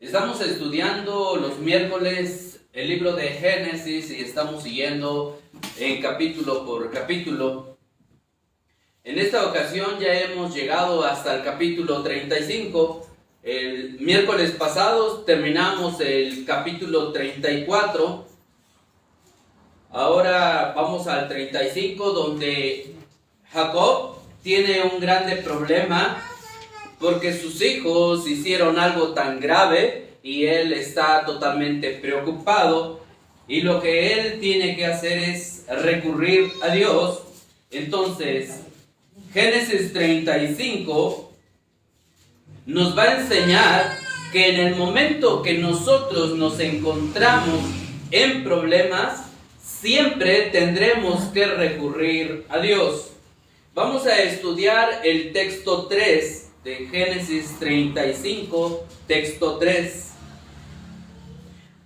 Estamos estudiando los miércoles el libro de Génesis y estamos siguiendo en capítulo por capítulo. En esta ocasión ya hemos llegado hasta el capítulo 35. El miércoles pasado terminamos el capítulo 34. Ahora vamos al 35, donde Jacob tiene un grande problema porque sus hijos hicieron algo tan grave y él está totalmente preocupado, y lo que él tiene que hacer es recurrir a Dios. Entonces, Génesis 35 nos va a enseñar que en el momento que nosotros nos encontramos en problemas, siempre tendremos que recurrir a Dios. Vamos a estudiar el texto 3 de Génesis 35, texto 3.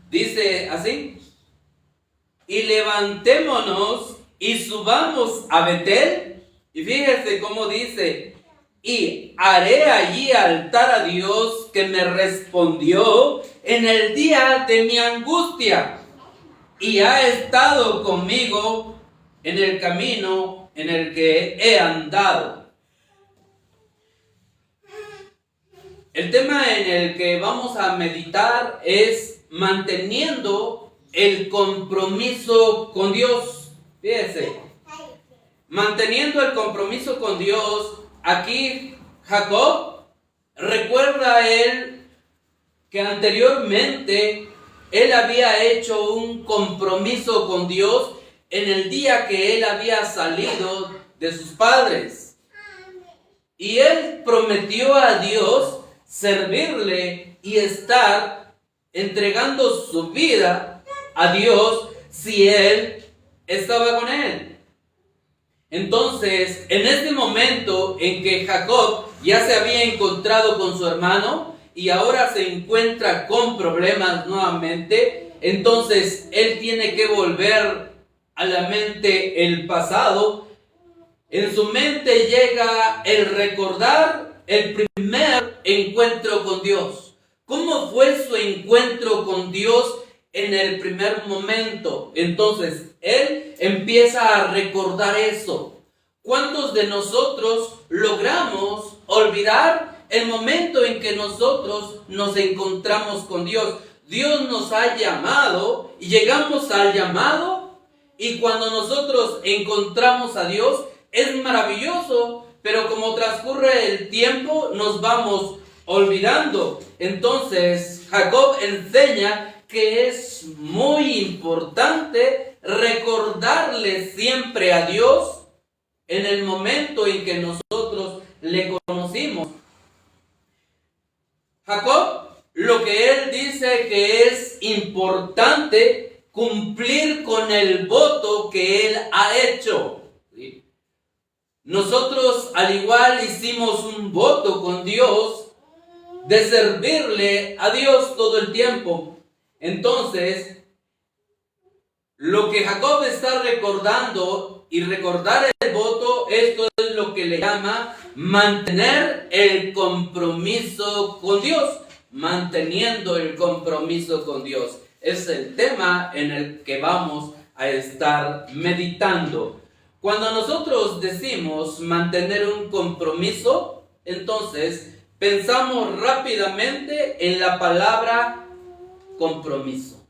Dice así: y levantémonos y subamos a Betel. Y fíjese cómo dice: y haré allí altar a Dios, que me respondió en el día de mi angustia, y ha estado conmigo en el camino en el que he andado. El tema en el que vamos a meditar es manteniendo el compromiso con Dios. Fíjense, manteniendo el compromiso con Dios. Aquí Jacob recuerda a él que anteriormente él había hecho un compromiso con Dios en el día que él había salido de sus padres. Y él prometió a Dios servirle y estar entregando su vida a Dios si él estaba con él. Entonces, en este momento en que Jacob ya se había encontrado con su hermano y ahora se encuentra con problemas nuevamente, entonces él tiene que volver a la mente el pasado. En su mente llega el recordar el primer encuentro con Dios. ¿Cómo fue su encuentro con Dios en el primer momento? Entonces, él empieza a recordar eso. ¿Cuántos de nosotros logramos olvidar el momento en que nosotros nos encontramos con Dios? Dios nos ha llamado y llegamos al llamado, y cuando nosotros encontramos a Dios es maravilloso, pero como transcurre el tiempo nos vamos olvidando. Entonces Jacob enseña que es muy importante recordarle siempre a Dios en el momento en que nosotros le conocimos. Jacob, lo que él dice que es importante cumplir con el voto que él ha hecho. ¿Sí? Nosotros al igual hicimos un voto con Dios de servirle a Dios todo el tiempo. Entonces, lo que Jacob está recordando y recordar el voto, esto es lo que le llama mantener el compromiso con Dios. Manteniendo el compromiso con Dios es el tema en el que vamos a estar meditando. Cuando nosotros decimos mantener un compromiso, entonces pensamos rápidamente en la palabra compromiso.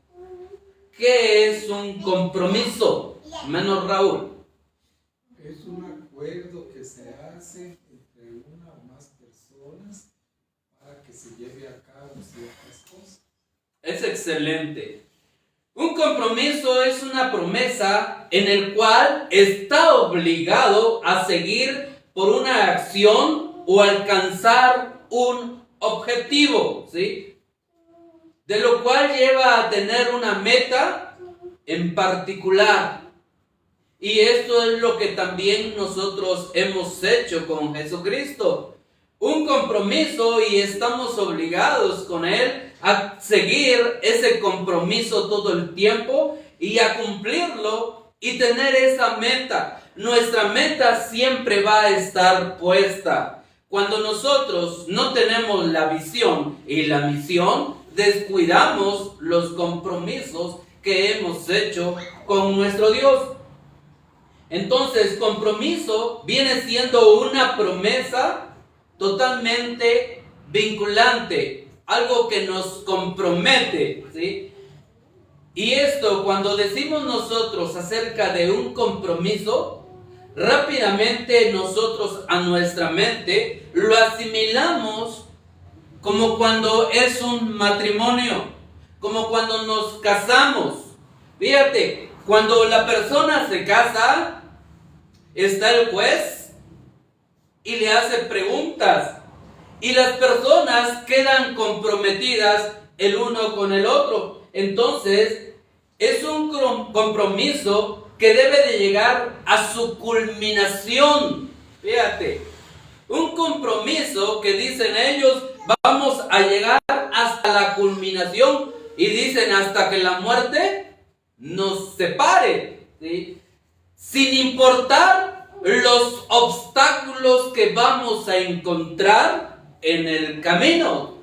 ¿Qué es un compromiso, hermano Raúl? Es un acuerdo que se hace entre una o más personas para que se lleve a cabo ciertas cosas. Es excelente. Un compromiso es una promesa en el cual está obligado a seguir por una acción o alcanzar un objetivo, ¿sí? De lo cual lleva a tener una meta en particular. Y esto es lo que también nosotros hemos hecho con Jesucristo. Un compromiso, y estamos obligados con Él a seguir ese compromiso todo el tiempo y a cumplirlo y tener esa meta. Nuestra meta siempre va a estar puesta. Cuando nosotros no tenemos la visión y la misión descuidamos los compromisos que hemos hecho con nuestro Dios. Entonces, compromiso viene siendo una promesa totalmente vinculante, algo que nos compromete, ¿sí? Y esto, cuando decimos nosotros acerca de un compromiso, rápidamente nosotros a nuestra mente lo asimilamos como cuando es un matrimonio, como cuando nos casamos. Fíjate, cuando la persona se casa, está el juez y le hace preguntas, y las personas quedan comprometidas el uno con el otro. Entonces, es un compromiso que debe de llegar a su culminación. Fíjate, un compromiso que dicen ellos, vamos a llegar hasta la culminación, y dicen hasta que la muerte nos separe, ¿sí? Sin importar los obstáculos que vamos a encontrar en el camino.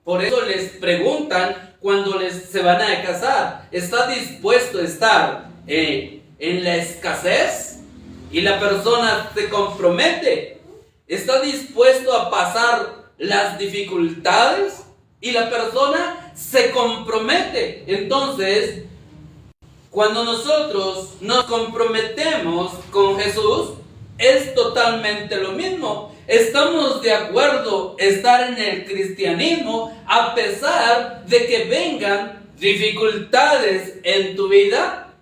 Por eso les preguntan cuando se van a casar, ¿está dispuesto a estar en la escasez? Y la persona se compromete. ¿Está dispuesto a pasar las dificultades? Y la persona se compromete. Entonces, cuando nosotros nos comprometemos con Jesús, es totalmente lo mismo. Estamos de acuerdo estar en el cristianismo a pesar de que vengan dificultades en tu vida,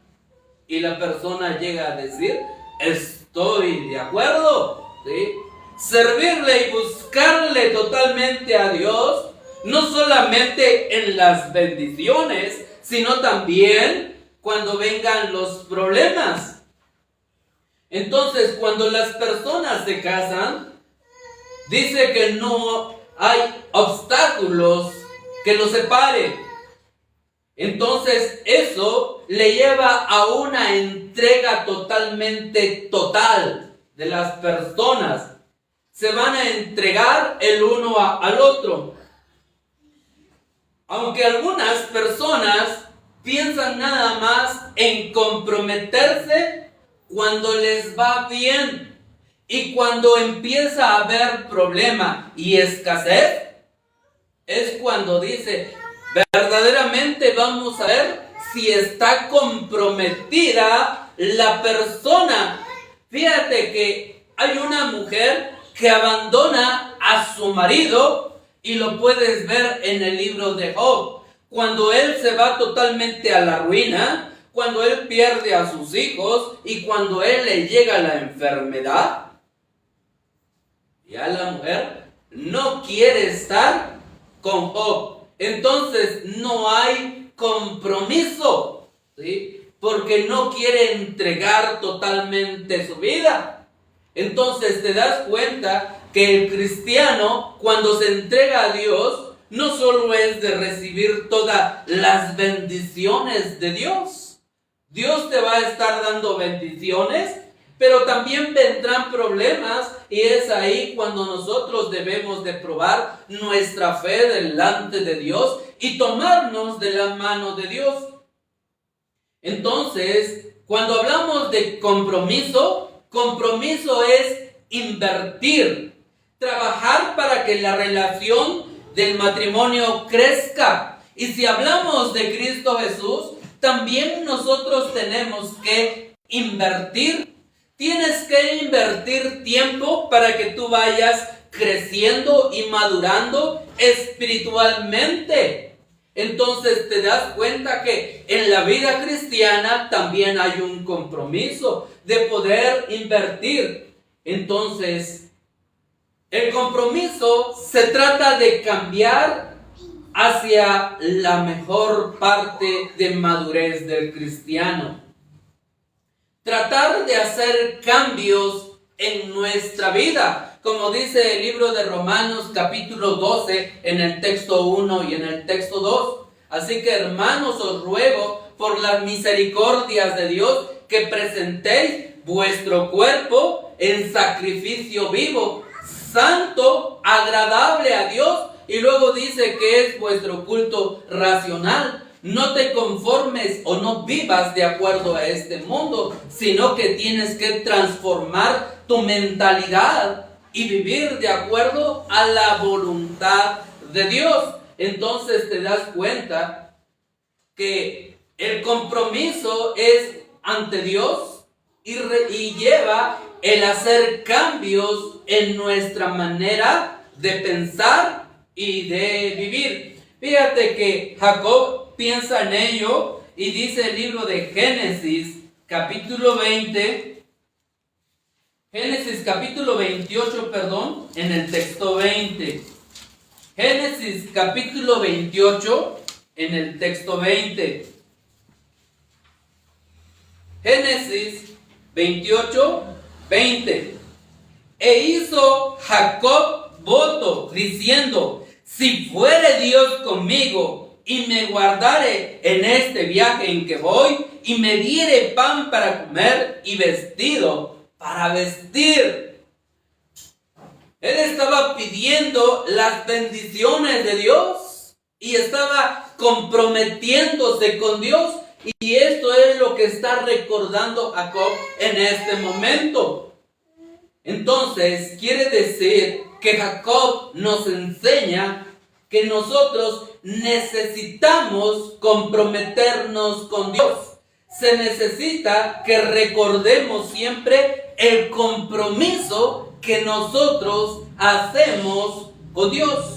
y la persona llega a decir, estoy de acuerdo, ¿sí? Servirle y buscarle totalmente a Dios, no solamente en las bendiciones, sino también cuando vengan los problemas. Entonces, cuando las personas se casan, dice que no hay obstáculos que los separen. Entonces, eso le lleva a una entrega totalmente total de las personas. Se van a entregar el uno al otro. Aunque algunas personas piensan nada más en comprometerse cuando les va bien, y cuando empieza a haber problema y escasez, es cuando dice, verdaderamente vamos a ver si está comprometida la persona. Fíjate que hay una mujer que abandona a su marido, y lo puedes ver en el libro de Job, cuando él se va totalmente a la ruina, cuando él pierde a sus hijos y cuando él le llega la enfermedad. Ya la mujer no quiere estar con Job. Entonces no hay compromiso, ¿sí? Porque no quiere entregar totalmente su vida. Entonces te das cuenta que el cristiano, cuando se entrega a Dios, no solo es de recibir todas las bendiciones de Dios. Dios te va a estar dando bendiciones, pero también vendrán problemas, y es ahí cuando nosotros debemos de probar nuestra fe delante de Dios y tomarnos de la mano de Dios. Entonces, cuando hablamos de compromiso, compromiso es invertir, trabajar para que la relación del matrimonio crezca. Y si hablamos de Cristo Jesús, también nosotros tenemos que invertir. Tienes que invertir tiempo para que tú vayas creciendo y madurando espiritualmente. Entonces te das cuenta que en la vida cristiana también hay un compromiso de poder invertir. Entonces, el compromiso se trata de cambiar hacia la mejor parte de madurez del cristiano. Tratar de hacer cambios en nuestra vida, como dice el libro de Romanos capítulo 12 en el texto 1 y en el texto 2. Así que, hermanos, os ruego por las misericordias de Dios que presentéis vuestro cuerpo en sacrificio vivo, santo, agradable a Dios, y luego dice que es vuestro culto racional. No te conformes o no vivas de acuerdo a este mundo, sino que tienes que transformar tu mentalidad y vivir de acuerdo a la voluntad de Dios. Entonces te das cuenta que el compromiso es ante Dios y lleva el hacer cambios en nuestra manera de pensar y de vivir. Fíjate que Jacob piensa en ello y dice el libro de Génesis, capítulo 20, Génesis capítulo 28, perdón, en el texto 20. Génesis capítulo 28, en el texto 20. Génesis 28, 20. E hizo Jacob voto, diciendo: si fuere Dios conmigo, y me guardare en este viaje en que voy, y me diere pan para comer, y vestido para vestir. Él estaba pidiendo las bendiciones de Dios, y estaba comprometiéndose con Dios. Y esto es lo que está recordando Jacob en este momento. Entonces, quiere decir que Jacob nos enseña que nosotros necesitamos comprometernos con Dios. Se necesita que recordemos siempre el compromiso que nosotros hacemos con Dios.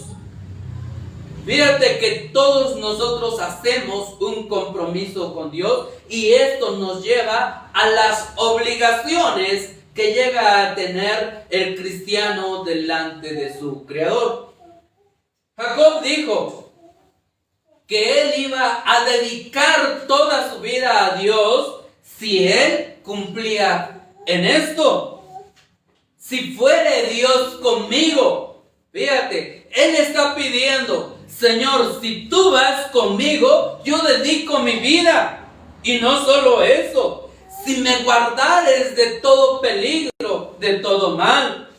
Fíjate que todos nosotros hacemos un compromiso con Dios y esto nos lleva a las obligaciones que llega a tener el cristiano delante de su Creador. Jacob dijo que él iba a dedicar toda su vida a Dios si él cumplía en esto. Si fuere Dios conmigo, fíjate, él está pidiendo: Señor, si tú vas conmigo, yo dedico mi vida. Y no solo eso, si me guardares de todo peligro, de todo mal,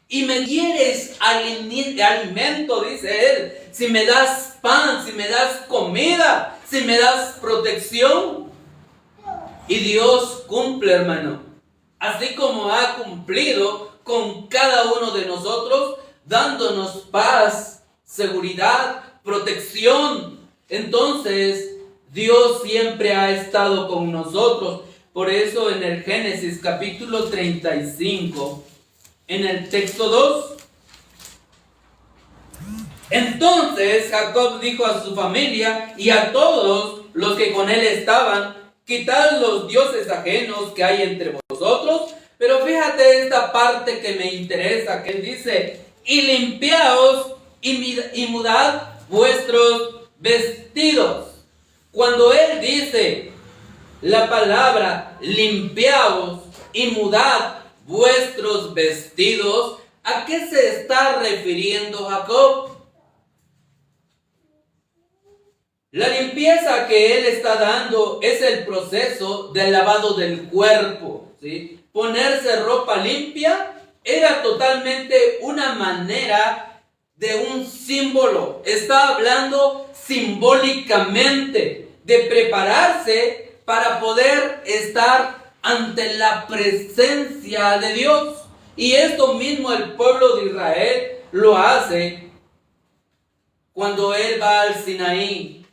y me dieres alimento, dice él, si me das pan, si me das comida, si me das protección. Y Dios cumple, hermano, así como ha cumplido con cada uno de nosotros, dándonos paz, seguridad, protección. Entonces, Dios siempre ha estado con nosotros. Por eso en el Génesis capítulo 35, en el texto 2, entonces Jacob dijo a su familia y a todos los que con él estaban: quitad los dioses ajenos que hay entre vosotros. Pero fíjate esta parte que me interesa, que él dice: y limpiaos y mudad vuestros vestidos. Cuando él dice la palabra limpiaos y mudad vuestros vestidos, ¿a qué se está refiriendo Jacob? La limpieza que él está dando es el proceso del lavado del cuerpo, ¿sí? Ponerse ropa limpia era totalmente una manera de un símbolo. Está hablando simbólicamente de prepararse para poder estar ante la presencia de Dios. Y esto mismo el pueblo de Israel lo hace cuando él va al Sinaí.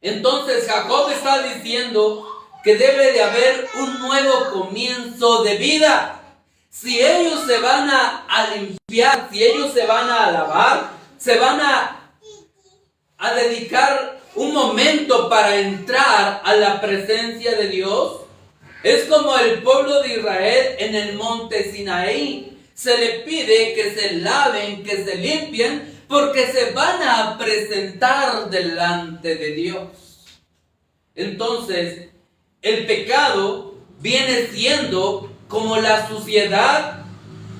Entonces Jacob está diciendo que debe de haber un nuevo comienzo de vida. Si ellos se van a limpiar, si ellos se van a lavar, se van a dedicar un momento para entrar a la presencia de Dios, es como el pueblo de Israel en el monte Sinaí. Se le pide que se laven, que se limpien, porque se van a presentar delante de Dios. Entonces, el pecado viene siendo como la suciedad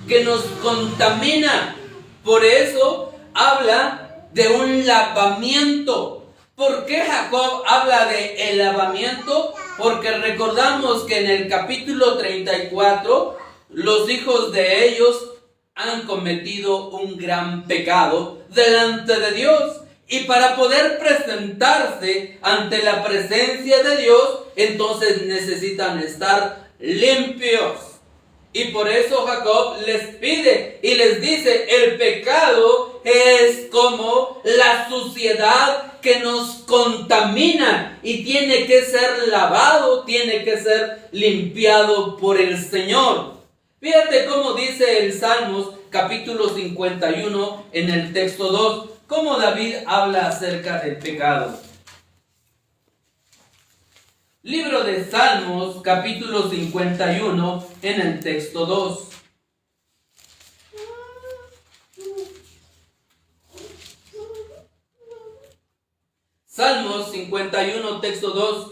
que nos contamina. Por eso habla de un lavamiento. ¿Por qué Jacob habla de el lavamiento? Porque recordamos que en el capítulo 34, los hijos de ellos han cometido un gran pecado, delante de Dios. Y para poder presentarse ante la presencia de Dios, entonces necesitan estar limpios. Y por eso Jacob les pide y les dice, el pecado es como la suciedad que nos contamina y tiene que ser lavado, tiene que ser limpiado por el Señor. Fíjate cómo dice el Salmos capítulo 51 en el texto 2, cómo David habla acerca del pecado. Libro de Salmos, capítulo 51, en el texto 2. Salmos 51, texto 2.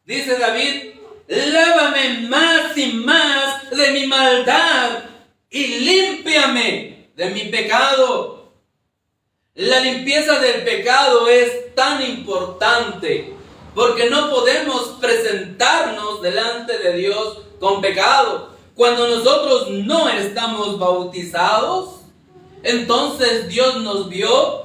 Dice David, lávame más y más de mi maldad y límpiame de mi pecado. La limpieza del pecado es tan importante, porque no podemos presentarnos delante de Dios con pecado. Cuando nosotros no estamos bautizados, entonces Dios nos vio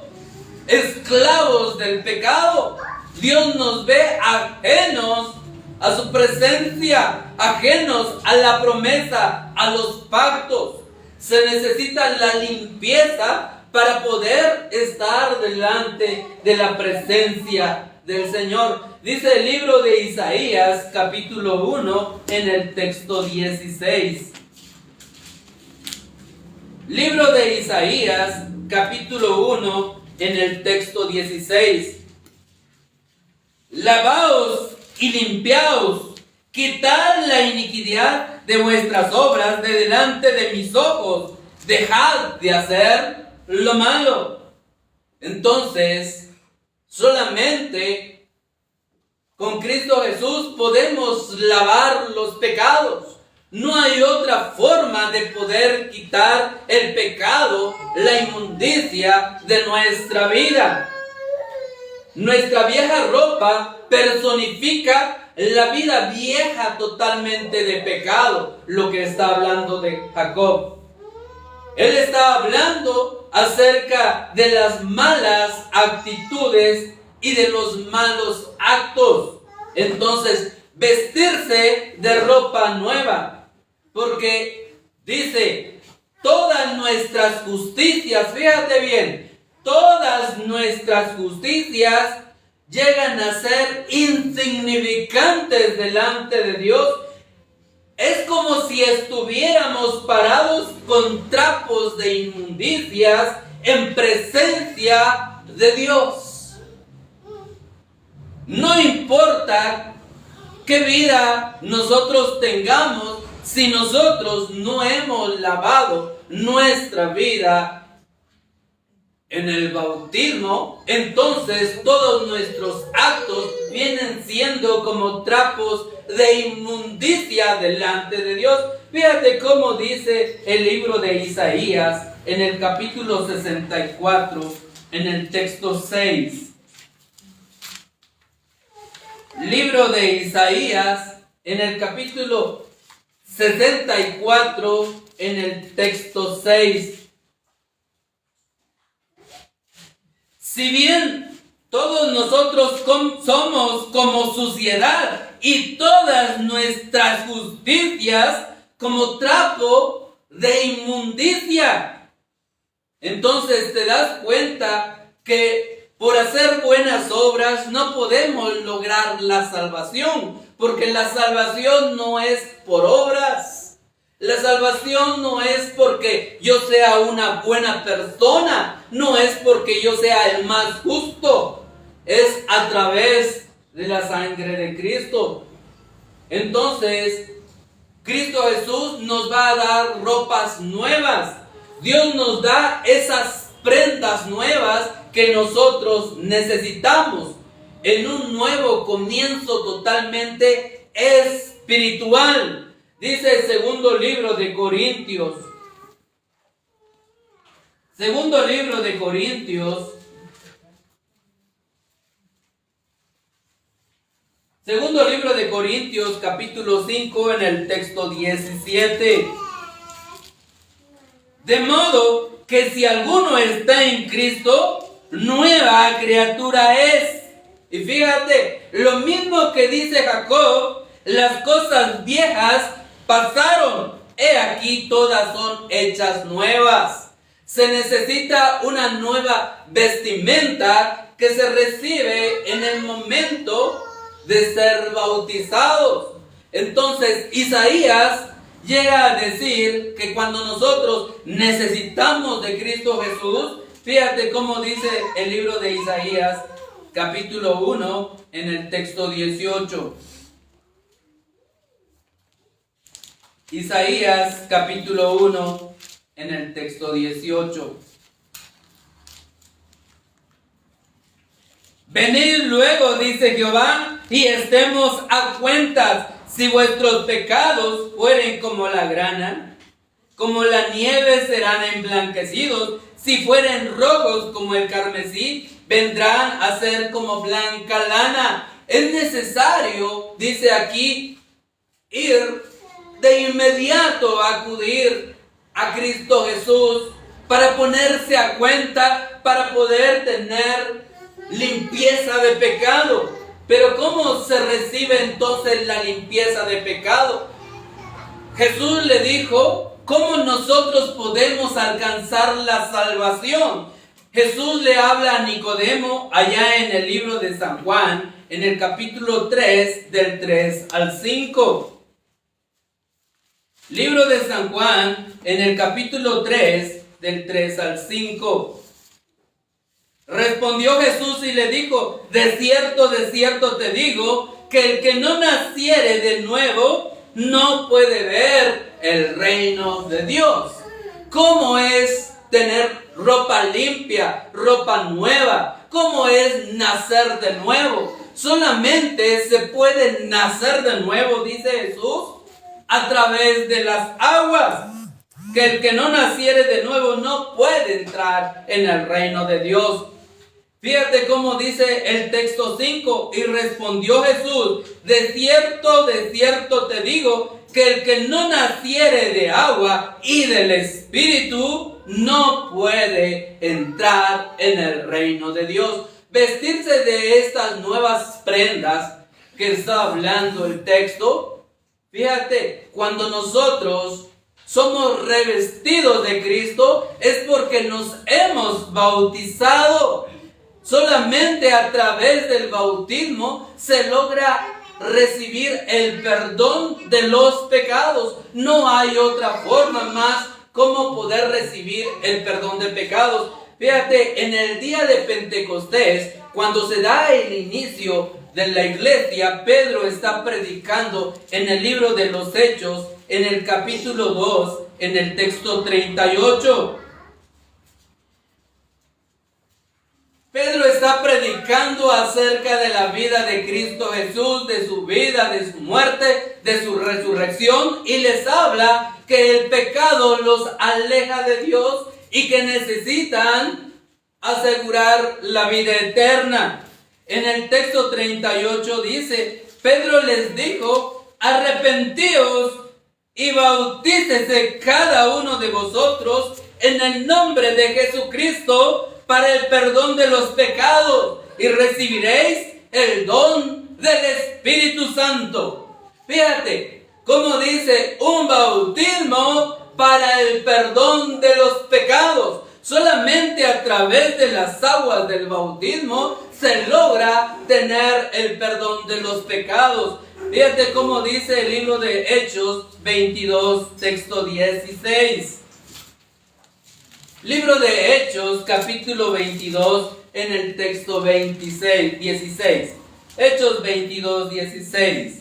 esclavos del pecado. Dios nos ve ajenos a su presencia, ajenos a la promesa, a los pactos. Se necesita la limpieza para poder estar delante de la presencia del Señor. Dice el libro de Isaías, capítulo 1, en el texto 16. Libro de Isaías, capítulo 1, en el texto 16. Lavaos y limpiaos, quitad la iniquidad de vuestras obras de delante de mis ojos, dejad de hacer lo malo. Entonces, solamente con Cristo Jesús podemos lavar los pecados. No hay otra forma de poder quitar el pecado, la inmundicia de nuestra vida. Nuestra vieja ropa personifica la vida vieja totalmente de pecado, lo que está hablando de Jacob. Él está hablando acerca de las malas actitudes y de los malos actos. Entonces, vestirse de ropa nueva, porque dice, todas nuestras justicias, fíjate bien, todas nuestras justicias llegan a ser insignificantes delante de Dios. Es como si estuviéramos parados con trapos de inmundicias en presencia de Dios. No importa qué vida nosotros tengamos, si nosotros no hemos lavado nuestra vida en el bautismo, entonces todos nuestros actos vienen siendo como trapos de inmundicia delante de Dios. Fíjate cómo dice el libro de Isaías en el capítulo 64, en el texto 6. Libro de Isaías en el capítulo 64, en el texto 6. Si bien todos nosotros somos como suciedad y todas nuestras justicias como trapo de inmundicia, entonces te das cuenta que por hacer buenas obras no podemos lograr la salvación, porque la salvación no es por obras. La salvación no es porque yo sea una buena persona, no es porque yo sea el más justo, es a través de la sangre de Cristo. Entonces, Cristo Jesús nos va a dar ropas nuevas. Dios nos da esas prendas nuevas que nosotros necesitamos en un nuevo comienzo totalmente espiritual. Dice el segundo libro de Corintios. Segundo libro de Corintios. Segundo libro de Corintios, capítulo 5, en el texto 17. De modo que que si alguno está en Cristo, nueva criatura es. Y fíjate, lo mismo que dice Jacob, las cosas viejas pasaron, he aquí todas son hechas nuevas. Se necesita una nueva vestimenta que se recibe en el momento de ser bautizados. Entonces Isaías llega a decir que cuando nosotros necesitamos de Cristo Jesús, fíjate cómo dice el libro de Isaías, capítulo 1, en el texto 18. Isaías, capítulo 1, en el texto 18. Venid luego, dice Jehová, y estemos a cuentas. Si vuestros pecados fueren como la grana, como la nieve serán emblanquecidos. Si fueren rojos como el carmesí, vendrán a ser como blanca lana. Es necesario, dice aquí, ir de inmediato a acudir a Cristo Jesús para ponerse a cuenta, para poder tener limpieza de pecado. Pero ¿cómo se recibe entonces la limpieza de pecado? Jesús le dijo, ¿cómo nosotros podemos alcanzar la salvación? Jesús le habla a Nicodemo allá en el libro de San Juan, en el capítulo 3, del 3 al 5. Libro de San Juan, en el capítulo 3, del 3 al 5. Respondió Jesús y le dijo, de cierto te digo, que el que no naciere de nuevo, no puede ver el reino de Dios. ¿Cómo es tener ropa limpia, ropa nueva? ¿Cómo es nacer de nuevo? Solamente se puede nacer de nuevo, dice Jesús, a través de las aguas. Que el que no naciere de nuevo no puede entrar en el reino de Dios. Fíjate cómo dice el texto 5, y respondió Jesús, de cierto te digo, que el que no naciere de agua y del Espíritu no puede entrar en el reino de Dios. Vestirse de estas nuevas prendas que está hablando el texto, fíjate, cuando nosotros somos revestidos de Cristo, es porque nos hemos bautizado. Solamente a través del bautismo se logra recibir el perdón de los pecados. No hay otra forma más como poder recibir el perdón de pecados. Fíjate, en el día de Pentecostés, cuando se da el inicio de la iglesia, Pedro está predicando en el libro de los Hechos, en el capítulo 2, en el texto 38. Pedro está predicando acerca de la vida de Cristo Jesús, de su vida, de su muerte, de su resurrección, y les habla que el pecado los aleja de Dios y que necesitan asegurar la vida eterna. En el texto 38 dice, Pedro les dijo, arrepentíos y bautícese cada uno de vosotros en el nombre de Jesucristo para el perdón de los pecados, y recibiréis el don del Espíritu Santo. Fíjate cómo dice, un bautismo para el perdón de los pecados. Solamente a través de las aguas del bautismo se logra tener el perdón de los pecados. Fíjate cómo dice el libro de Hechos 22, texto 16. Libro de Hechos, capítulo 22, en el texto 16. Hechos 22, 16.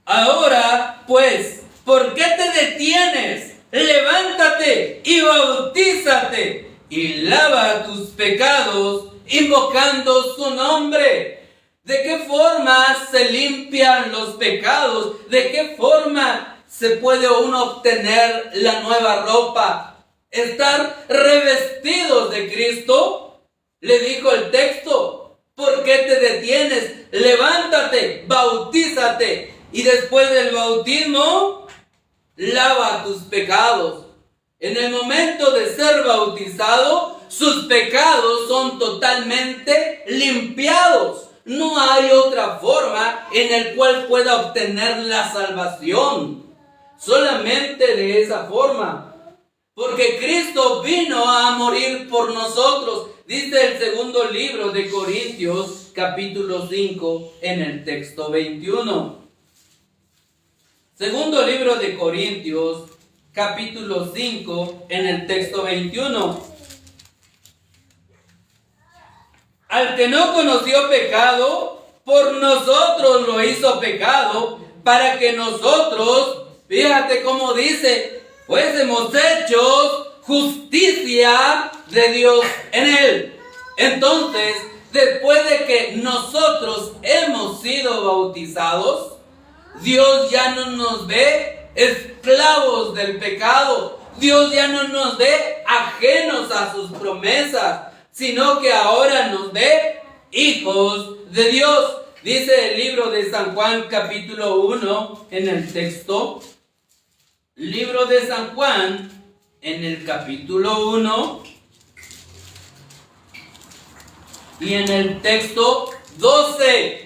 Ahora, pues, ¿por qué te detienes? Levántate y bautízate y lava tus pecados invocando su nombre. ¿De qué forma se limpian los pecados? ¿De qué forma se puede uno obtener la nueva ropa? Estar revestidos de Cristo. Le dijo el texto, ¿por qué te detienes? Levántate, bautízate, y después del bautismo lava tus pecados. En el momento de ser bautizado, sus pecados son totalmente limpiados. No hay otra forma en el cual pueda obtener la salvación. Solamente de esa forma. Porque Cristo vino a morir por nosotros. Dice el segundo libro de Corintios, capítulo 5, en el texto 21. Segundo libro de Corintios, capítulo 5, en el texto 21. Al que no conoció pecado, por nosotros lo hizo pecado, para que nosotros, fíjate cómo dice, fuésemos hechos justicia de Dios en él. Entonces, después de que nosotros hemos sido bautizados, Dios ya no nos ve esclavos del pecado. Dios ya no nos ve ajenos a sus promesas, sino que ahora nos ve hijos de Dios. Dice el libro de San Juan capítulo 1 en el texto. Libro de San Juan en el capítulo 1 y en el texto 12.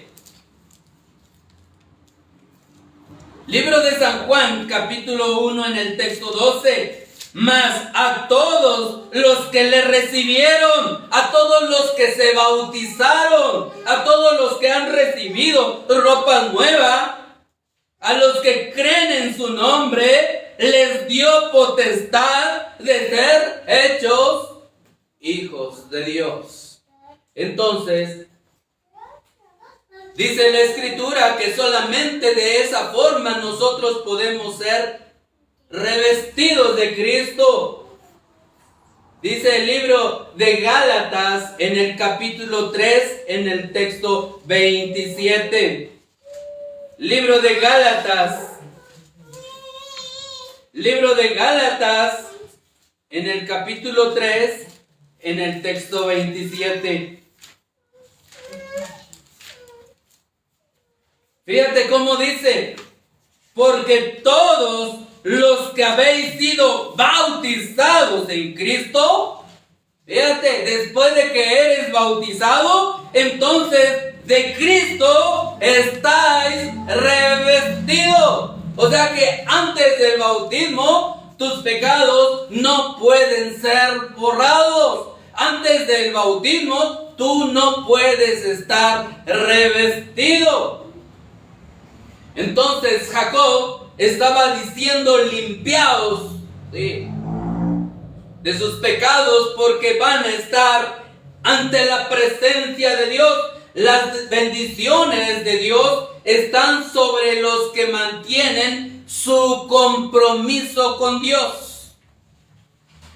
Libro de San Juan capítulo 1 en el texto 12. Mas a todos los que le recibieron, a todos los que se bautizaron, a todos los que han recibido ropa nueva, a los que creen en su nombre, les dio potestad de ser hechos hijos de Dios. Entonces, dice la Escritura que solamente de esa forma nosotros podemos ser revestidos de Cristo. Dice el libro de Gálatas en el capítulo 3 en el texto 27. Libro de Gálatas en el capítulo 3 en el texto 27. Fíjate cómo dice, porque todos los que habéis sido bautizados en Cristo, fíjate, después de que eres bautizado, entonces de Cristo estáis revestidos. O sea que antes del bautismo, tus pecados no pueden ser borrados. Antes del bautismo, tú no puedes estar revestido. Entonces Jacob estaba diciendo limpiados, ¿sí?, de sus pecados, porque van a estar ante la presencia de Dios. Las bendiciones de Dios están sobre los que mantienen su compromiso con Dios.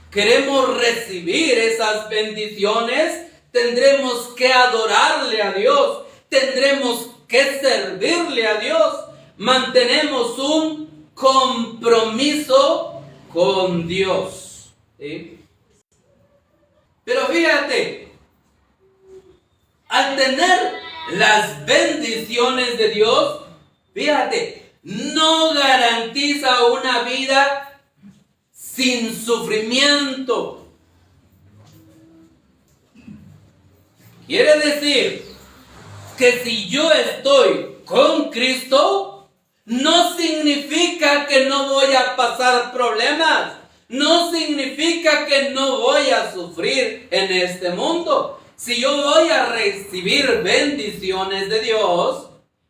Queremos recibir esas bendiciones, tendremos que adorarle a Dios, tendremos que servirle a Dios. Mantenemos un compromiso con Dios, ¿sí? Pero fíjate, al tener las bendiciones de Dios, fíjate, no garantiza una vida sin sufrimiento. Quiere decir que si yo estoy con Cristo, no significa que no voy a pasar problemas. No significa que no voy a sufrir en este mundo. Si yo voy a recibir bendiciones de Dios,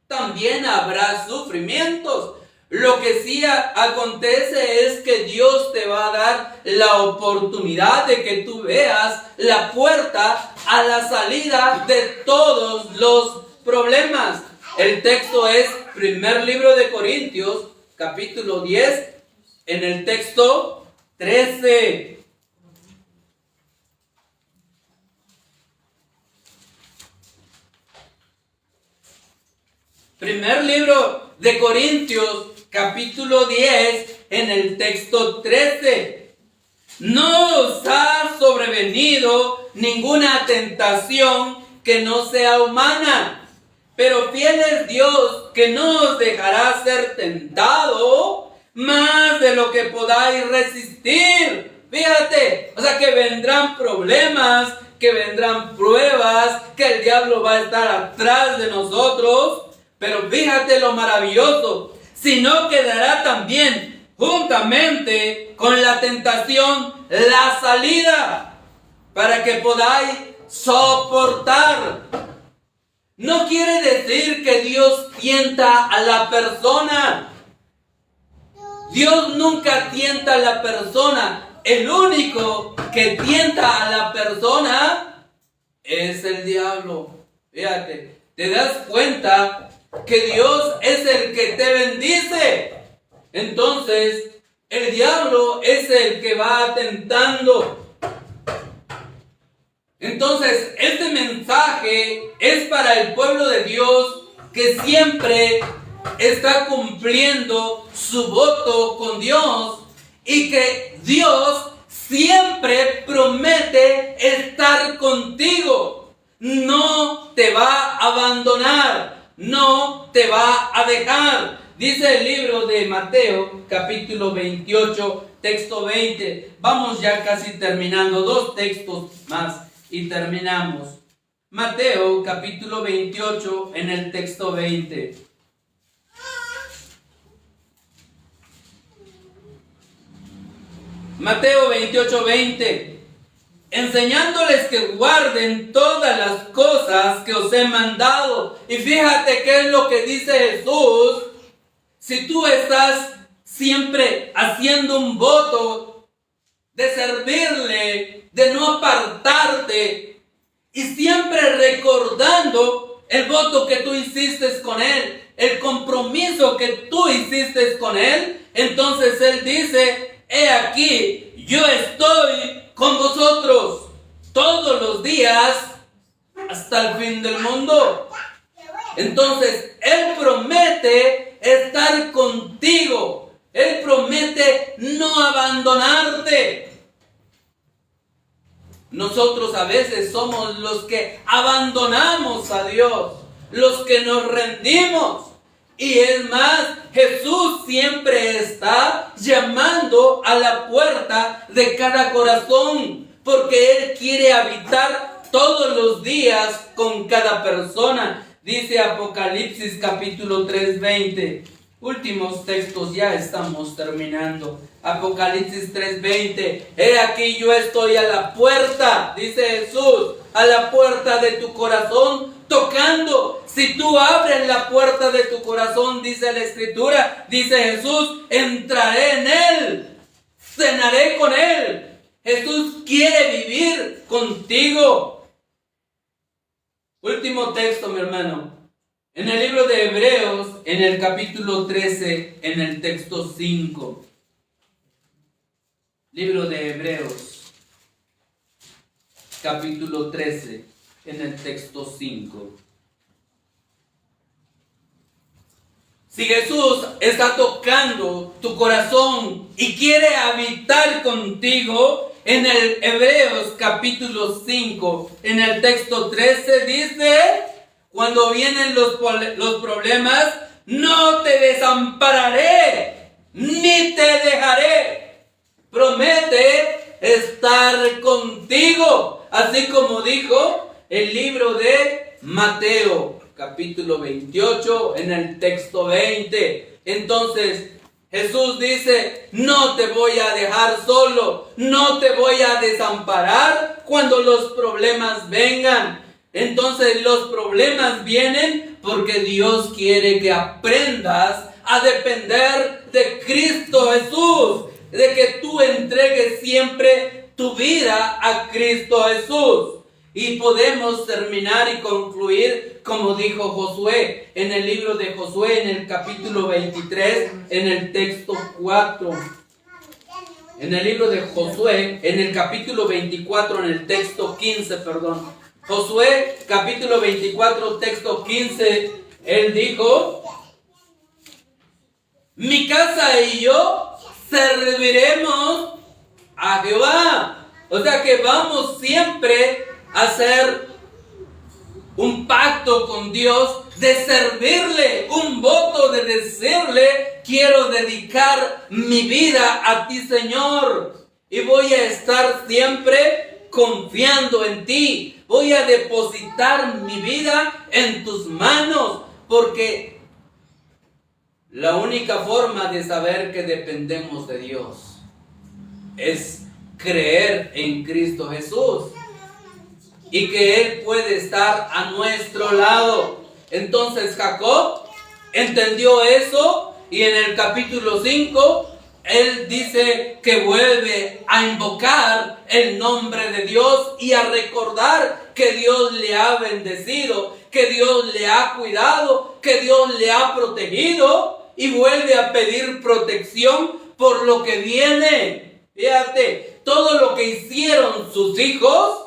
también habrá sufrimientos. Lo que sí acontece es que Dios te va a dar la oportunidad de que tú veas la puerta a la salida de todos los problemas. El texto es primer libro de Corintios, capítulo 10, en el texto 13. Primer libro de Corintios, capítulo 10, en el texto 13. No os ha sobrevenido ninguna tentación que no sea humana, pero fiel es Dios, que no os dejará ser tentado más de lo que podáis resistir. Fíjate, o sea que vendrán problemas, que vendrán pruebas, que el diablo va a estar atrás de nosotros. Pero fíjate lo maravilloso, sino quedará también juntamente con la tentación la salida para que podáis soportar. No quiere decir que Dios tienta a la persona. Dios nunca tienta a la persona. El único que tienta a la persona es el diablo. Fíjate, te das cuenta que Dios es el que te bendice. Entonces, el diablo es el que va tentando. Entonces, este mensaje es para el pueblo de Dios que siempre está cumpliendo su voto con Dios y que Dios siempre promete estar contigo. No te va a abandonar, no te va a dejar. Dice el libro de Mateo, capítulo 28, texto 20. Vamos ya casi terminando, 2 textos más y terminamos. Mateo, capítulo 28, en el texto 20. Mateo 28, 20. Enseñándoles que guarden todas las cosas que os he mandado. Y fíjate qué es lo que dice Jesús. Si tú estás siempre haciendo un voto de servirle, de no apartarte, y siempre recordando el voto que tú hiciste con Él, el compromiso que tú hiciste con Él, entonces Él dice: he aquí, yo estoy con vosotros todos los días hasta el fin del mundo. Entonces, Él promete estar contigo. Él promete no abandonarte. Nosotros a veces somos los que abandonamos a Dios, los que nos rendimos. Y es más, Jesús siempre está llamando a la puerta de cada corazón, porque Él quiere habitar todos los días con cada persona. Dice Apocalipsis capítulo 3:20. Últimos textos, ya estamos terminando. Apocalipsis 3:20. He aquí yo estoy a la puerta, dice Jesús, a la puerta de tu corazón, tocando. Si tú abres la puerta de tu corazón, dice la Escritura, dice Jesús, entraré en Él, cenaré con Él. Jesús quiere vivir contigo. Último texto, mi hermano. En el libro de Hebreos, en el capítulo 13, en el texto 5. Libro de Hebreos, capítulo 13, en el texto 5. Si Jesús está tocando tu corazón y quiere habitar contigo, en el Hebreos capítulo 5, en el texto 13 dice: cuando vienen los problemas, no te desampararé, ni te dejaré. Promete estar contigo, así como dijo el libro de Mateo, capítulo 28, en el texto 20. Entonces, Jesús dice: no te voy a dejar solo, no te voy a desamparar cuando los problemas vengan. Entonces los problemas vienen porque Dios quiere que aprendas a depender de Cristo Jesús, de que tú entregues siempre tu vida a Cristo Jesús. Y podemos terminar y concluir como dijo Josué en el libro de Josué, en el capítulo 23, en el texto 4. En el libro de Josué, en el capítulo 24, en el texto 15, perdón. Josué, capítulo 24, texto 15, él dijo: mi casa y yo serviremos a Jehová. O sea que vamos siempre a hacer un pacto con Dios de servirle, un voto de decirle quiero dedicar mi vida a ti, Señor, y voy a estar siempre confiando en ti. Voy a depositar mi vida en tus manos, porque la única forma de saber que dependemos de Dios es creer en Cristo Jesús y que Él puede estar a nuestro lado. Entonces Jacob entendió eso, y en el capítulo 5 él dice que vuelve a invocar el nombre de Dios y a recordar que Dios le ha bendecido, que Dios le ha cuidado, que Dios le ha protegido, y vuelve a pedir protección por lo que viene. Fíjate, todo lo que hicieron sus hijos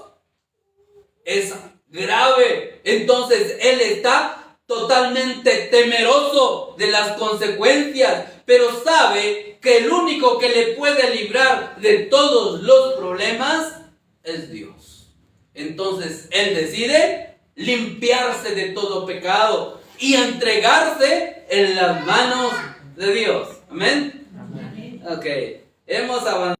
es grave. Entonces él está totalmente temeroso de las consecuencias, pero sabe que el único que le puede librar de todos los problemas es Dios. Entonces él decide limpiarse de todo pecado y entregarse en las manos de Dios. Amén. Amén. Ok, hemos avanzado.